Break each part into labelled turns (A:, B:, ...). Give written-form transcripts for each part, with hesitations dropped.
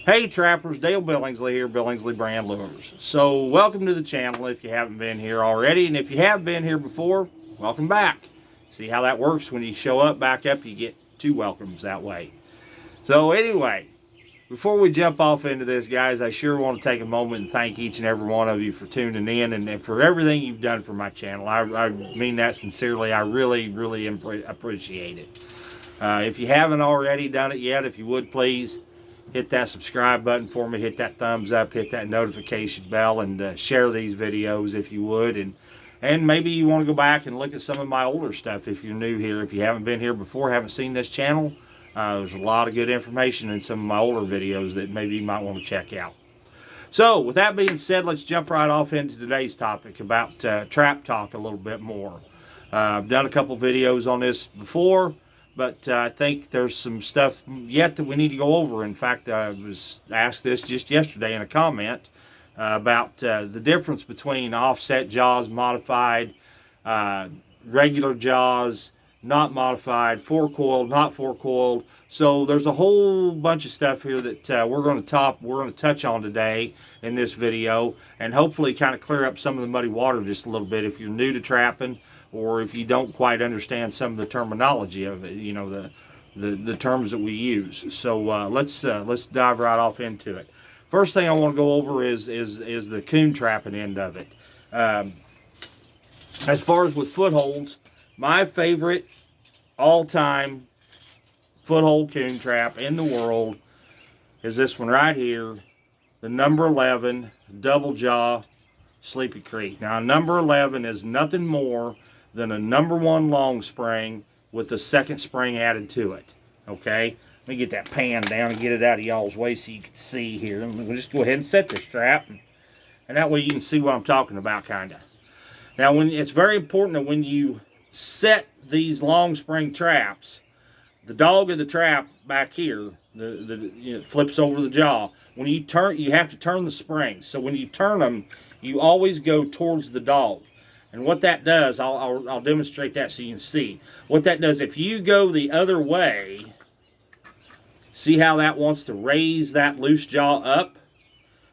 A: Hey trappers, Dale Billingsley here, Billingsley Brand Lures. So welcome to the channel if you haven't been here already, and if you have been here before, welcome back. See how that works when you show up, back up, you get two welcomes that way. So anyway, before we jump off into this, guys, I sure want to take a moment and thank each and every one of you for tuning in and for everything you've done for my channel. I mean that sincerely. I really appreciate it. If you haven't already done it yet, if you would please hit that subscribe button for me, hit that thumbs up, hit that notification bell, and share these videos if you would. And maybe you want to go back and look at some of my older stuff if you're new here. If you haven't been here before, haven't seen this channel, there's a lot of good information in some of my older videos that maybe you might want to check out. So with that being said, let's jump right off into today's topic about trap talk a little bit more. I've done a couple videos on this before, but I think there's some stuff yet that we need to go over. In fact, I was asked this just yesterday in a comment about the difference between offset jaws, modified, regular jaws, not modified, four-coiled, not four-coiled. So there's a whole bunch of stuff here that we're going to touch on today in this video, and hopefully kind of clear up some of the muddy water just a little bit if you're new to trapping, or if you don't quite understand some of the terminology of it, you know, the terms that we use. So let's dive right off into it. First thing I want to go over is the coon trapping end of it. As far as with footholds, my favorite all-time foothold coon trap in the world is this one right here, the number 11 double jaw Sleepy Creek. Now, number 11 is nothing more than a number 1 long spring with a second spring added to it. Okay, let me get that pan down and get it out of y'all's way so you can see here. And we'll just go ahead and set this trap, and that way you can see what I'm talking about, kind of. Now, it's very important that when you set these long spring traps, the dog of the trap back here, flips over the jaw. When you turn, you have to turn the springs. So when you turn them, you always go towards the dog. And what that does, I'll demonstrate that so you can see. What that does, if you go the other way, see how that wants to raise that loose jaw up?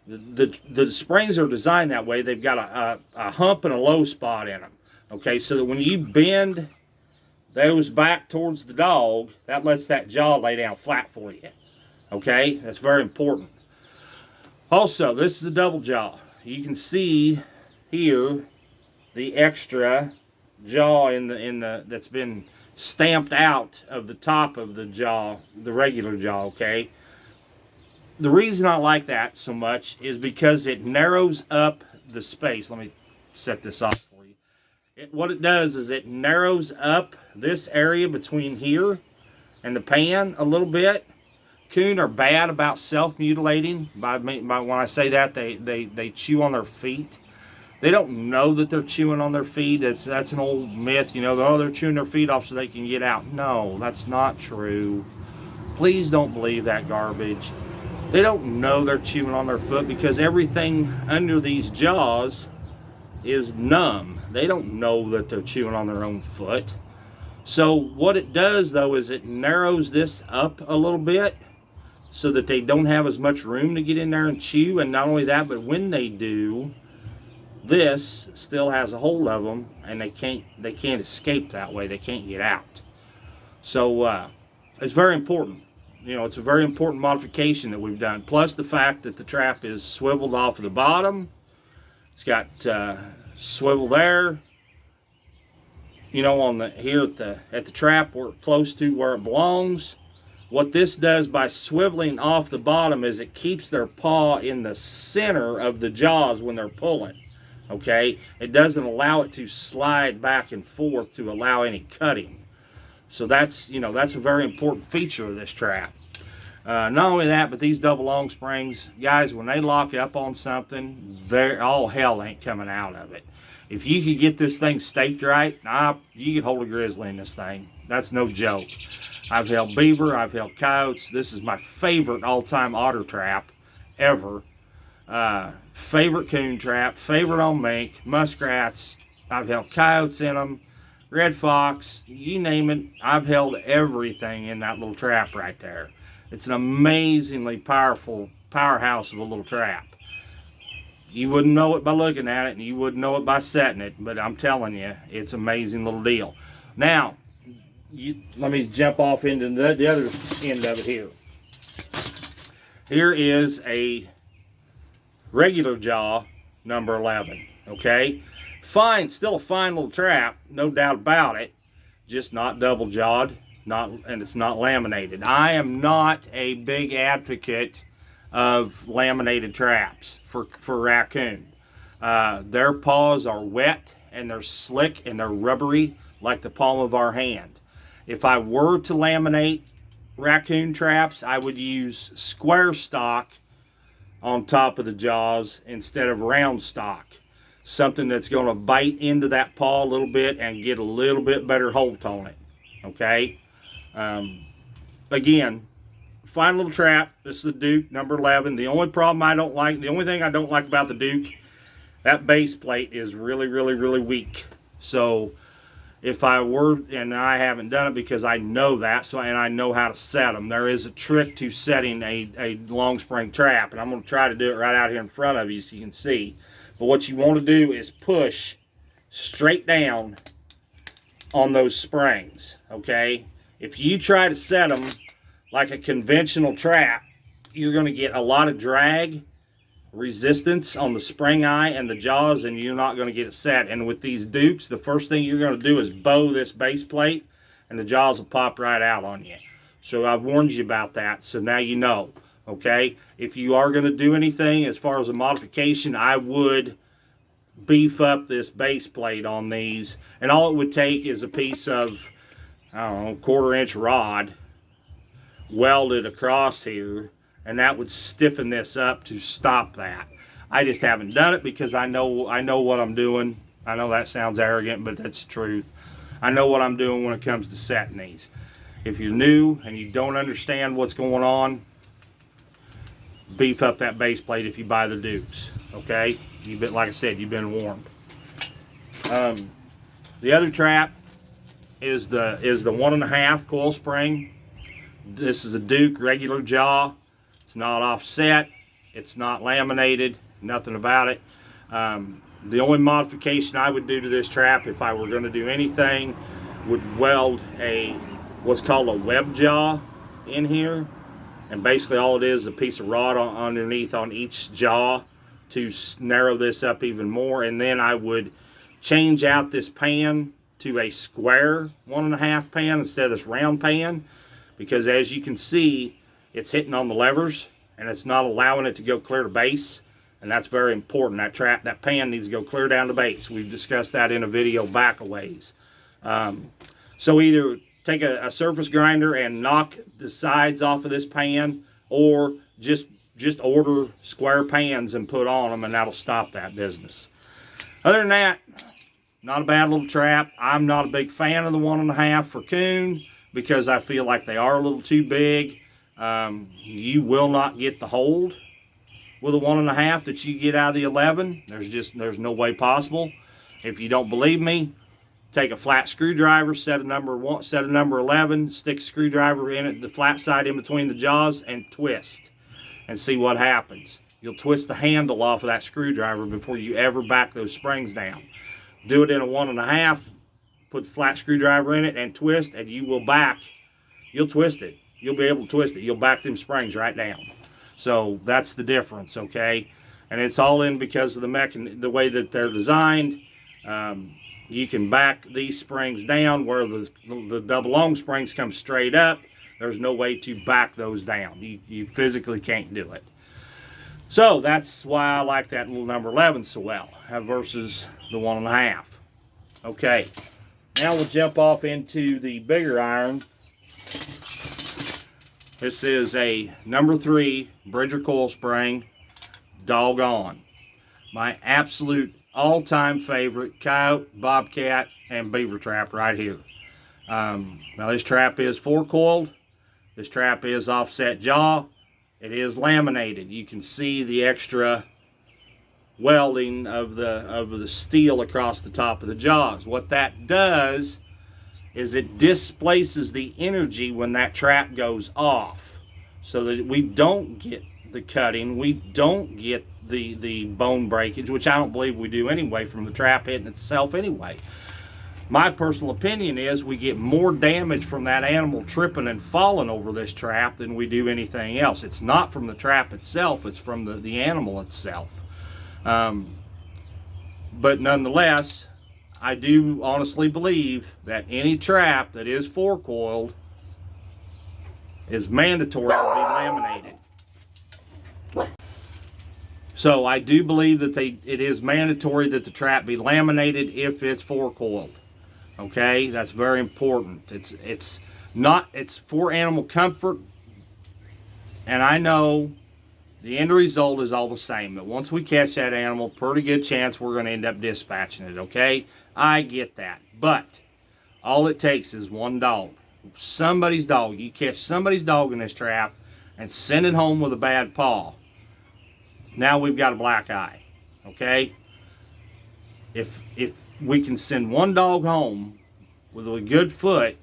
A: The springs are designed that way. They've got a hump and a low spot in them. Okay, so that when you bend those back towards the dog, that lets that jaw lay down flat for you. Okay, that's very important. Also, this is a double jaw. You can see here the extra jaw that's been stamped out of the top of the jaw, the regular jaw, okay? The reason I like that so much is because it narrows up the space. Let me set this off for you. What it does is it narrows up this area between here and the pan a little bit. Coon are bad about self-mutilating. By when I say that, they chew on their feet. They don't know that they're chewing on their feet. That's an old myth, you know. Oh, they're chewing their feet off so they can get out. No, that's not true. Please don't believe that garbage. They don't know they're chewing on their foot because everything under these jaws is numb. They don't know that they're chewing on their own foot. So what it does, though, is it narrows this up a little bit so that they don't have as much room to get in there and chew. And not only that, but when they do, this still has a hold of them, and they can't escape that way. They can't get out. So it's very important. You know, it's a very important modification that we've done. Plus the fact that the trap is swiveled off of the bottom. It's got swivel there. You know, on the here at the trap, we're close to where it belongs. What this does by swiveling off the bottom is it keeps their paw in the center of the jaws when they're pulling. Okay, it doesn't allow it to slide back and forth to allow any cutting. So that's, you know, that's a very important feature of this trap. Not only that, but these double long springs, guys, when they lock up on something, all hell ain't coming out of it. If you could get this thing staked right, you could hold a grizzly in this thing. That's no joke. I've held beaver, I've held coyotes. This is my favorite all-time otter trap ever. Favorite coon trap, favorite on mink, muskrats. I've held coyotes in them, red fox, you name it. I've held everything in that little trap right there. It's an amazingly powerful powerhouse of a little trap. You wouldn't know it by looking at it, and you wouldn't know it by setting it, but I'm telling you, it's an amazing little deal. Now, let me jump off into the other end of it here. Here is a regular jaw number 11, okay? Fine, still a fine little trap, no doubt about it, just not double jawed, and it's not laminated. I am not a big advocate of laminated traps for raccoon. Their paws are wet and they're slick and they're rubbery like the palm of our hand. If I were to laminate raccoon traps, I would use square stock on top of the jaws instead of round stock. Something that's going to bite into that paw a little bit and get a little bit better hold on it. Okay? Again, fine little trap. This is the Duke number 11. The only thing I don't like about the Duke, that base plate is really, really, really weak. So if I were, and I haven't done it because I know that, and I know how to set them. There is a trick to setting a long spring trap, and I'm going to try to do it right out here in front of you so you can see. But what you want to do is push straight down on those springs, okay? If you try to set them like a conventional trap, you're going to get a lot of drag, resistance on the spring eye and the jaws, and you're not going to get it set. And with these Dukes, the first thing you're going to do is bow this base plate, and the jaws will pop right out on you. So I've warned you about that, so now you know, okay? If you are going to do anything as far as a modification, I would beef up this base plate on these, and all it would take is a piece of, I don't know, 1/4-inch rod welded across here, and that would stiffen this up to stop that. I just haven't done it because I know what I'm doing. I know that sounds arrogant, but that's the truth. I know what I'm doing when it comes to setting these. If you're new and you don't understand what's going on, beef up that base plate if you buy the Dukes, okay? Like I said, you've been warned. The other trap is the 1.5 coil spring. This is a Duke regular jaw. It's not offset. It's not laminated. Nothing about it. The only modification I would do to this trap, if I were going to do anything, would weld what's called a web jaw in here. And basically all it is a piece of rod underneath on each jaw to narrow this up even more. And then I would change out this pan to a square 1.5 pan instead of this round pan, because as you can see, it's hitting on the levers and it's not allowing it to go clear to base, and that's very important. That pan needs to go clear down to base. We've discussed that in a video back a ways. So either take a surface grinder and knock the sides off of this pan, or just order square pans and put on them, and that'll stop that business. Other than that, not a bad little trap. I'm not a big fan of the 1.5 for coon because I feel like they are a little too big. You will not get the hold with a 1.5 that you get out of the 11. There's no way possible. If you don't believe me, take a flat screwdriver, set a number 11, stick a screwdriver in it, the flat side in between the jaws, and twist, and see what happens. You'll twist the handle off of that screwdriver before you ever back those springs down. Do it in a 1.5, put the flat screwdriver in it and twist, and you'll twist it. You'll be able to twist it. You'll back them springs right down. So that's the difference, okay? And it's all in because of the way that they're designed. You can back these springs down where the double long springs come straight up. There's no way to back those down. You physically can't do it. So that's why I like that little number 11 so well versus the 1.5. Okay, now we'll jump off into the bigger iron. This is a number 3 Bridger coil spring, doggone. My absolute all-time favorite coyote, bobcat, and beaver trap right here. Now this trap is 4-coiled. This trap is offset jaw. It is laminated. You can see the extra welding of the steel across the top of the jaws. What that does is it displaces the energy when that trap goes off, so that we don't get the cutting. We don't get the bone breakage, which I don't believe we do anyway from the trap hitting itself anyway. My personal opinion is we get more damage from that animal tripping and falling over this trap than we do anything else. It's not from the trap itself, it's from the animal itself. But nonetheless, I do honestly believe that any trap that is four-coiled is mandatory to be laminated. So I do believe that it is mandatory that the trap be laminated if it's four-coiled. Okay, that's very important. It's for animal comfort, and I know the end result is all the same. But once we catch that animal, pretty good chance we're going to end up dispatching it. Okay, I get that, but all it takes is one dog, somebody's dog. You catch somebody's dog in this trap and send it home with a bad paw. Now we've got a black eye. Okay, if we can send one dog home with a good foot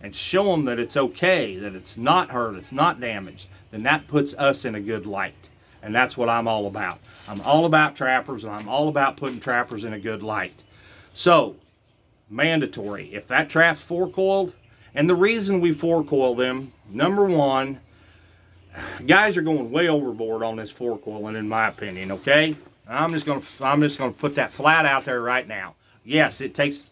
A: and show them that it's okay, that it's not hurt, it's not damaged, then that puts us in a good light. And that's what I'm all about. I'm all about trappers, and I'm all about putting trappers in a good light. So, mandatory. If that trap's four-coiled, and the reason we four-coil them, number one, guys are going way overboard on this four-coiling, in my opinion, okay? I'm just gonna put that flat out there right now. Yes, it takes,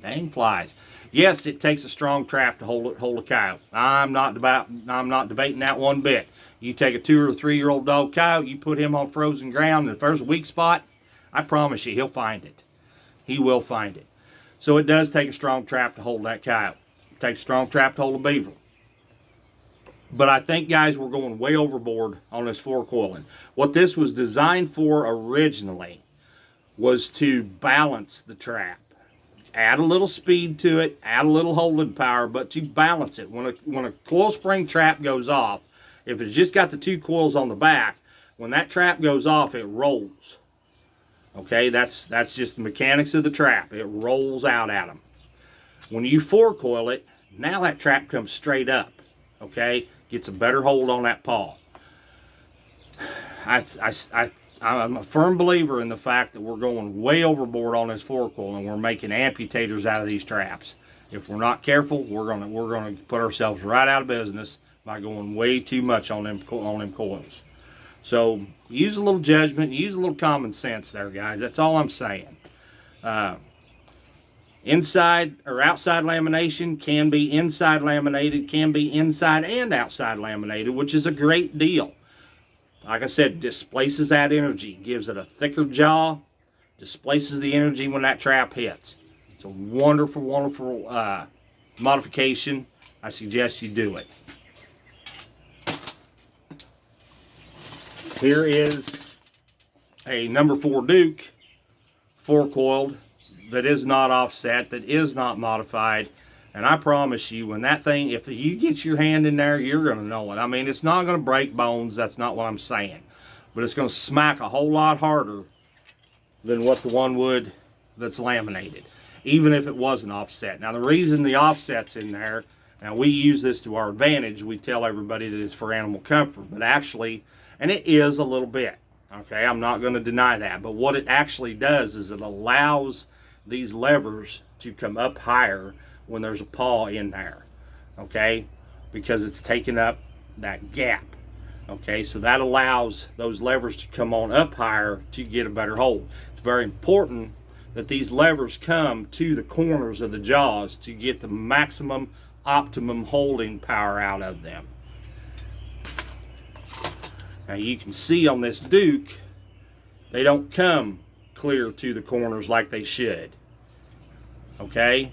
A: dang flies. Yes, it takes a strong trap to hold a coyote. I'm not debating that one bit. You take a 2 or 3 year old dog coyote, you put him on frozen ground, and if there's a weak spot, I promise you, he'll find it. He will find it. So it does take a strong trap to hold that coyote. It takes a strong trap to hold a beaver. But I think, guys, we're going way overboard on this four-coiling. What this was designed for originally was to balance the trap. Add a little speed to it, add a little holding power, but to balance it. When a coil spring trap goes off, if it's just got the 2 coils on the back, when that trap goes off, it rolls. Okay, that's just the mechanics of the trap. It rolls out at them. When you four-coil it, now that trap comes straight up. Okay, gets a better hold on that paw. I'm a firm believer in the fact that we're going way overboard on this four-coil, and we're making amputators out of these traps. If we're not careful, we're gonna put ourselves right out of business by going way too much on them coils. So use a little judgment, use a little common sense there, guys. That's all I'm saying. Inside or outside lamination can be inside laminated, can be inside and outside laminated, which is a great deal. Like I said, displaces that energy, gives it a thicker jaw, displaces the energy when that trap hits. It's a wonderful, wonderful modification. I suggest you do it. Here is a number 4 Duke, four-coiled, that is not offset, that is not modified. And I promise you, when that thing, if you get your hand in there, you're going to know it. I mean, it's not going to break bones. That's not what I'm saying. But it's going to smack a whole lot harder than what the one would that's laminated, even if it wasn't offset. Now, the reason the offset's in there, now we use this to our advantage. We tell everybody that it's for animal comfort. But actually, and it is a little bit. Okay, I'm not going to deny that. But what it actually does is it allows these levers to come up higher when there's a paw in there, okay, because it's taking up that gap. Okay, so that allows those levers to come on up higher to get a better hold. It's very important that these levers come to the corners of the jaws to get the maximum optimum holding power out of them. Now you can see on this Duke, they don't come clear to the corners like they should. Okay,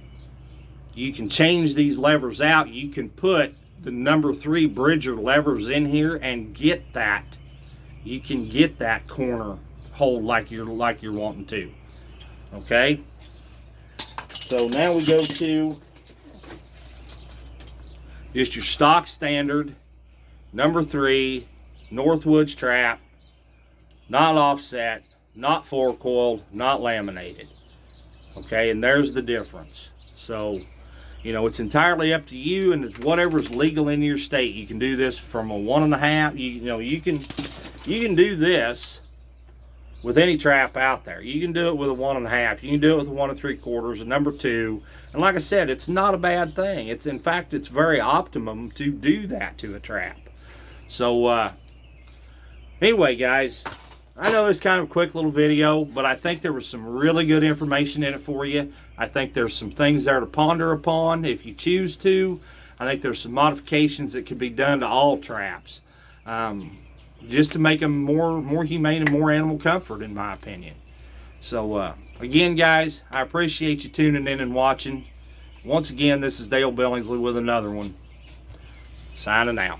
A: you can change these levers out. You can put the number 3 Bridger levers in here and get that. You can get that corner hold like you're wanting to. Okay, so now we go to just your stock standard number 3 Northwoods trap, not offset, not four-coiled, not laminated. Okay, and there's the difference. So You know, it's entirely up to you, and it's whatever's legal in your state. You can do this from a 1.5. You know, you can do this with any trap out there. You can do it with a 1.5. You can do it with a 1 3/4, a number 2. And like I said, it's not a bad thing. It's, in fact, it's very optimum to do that to a trap. So anyway, guys, I know it's kind of a quick little video, but I think there was some really good information in it for you. I think there's some things there to ponder upon if you choose to. I think there's some modifications that could be done to all traps, just to make them more humane and more animal comfort, in my opinion. So again, guys, I appreciate you tuning in and watching. Once again, this is Dale Billingsley with another one. Signing out.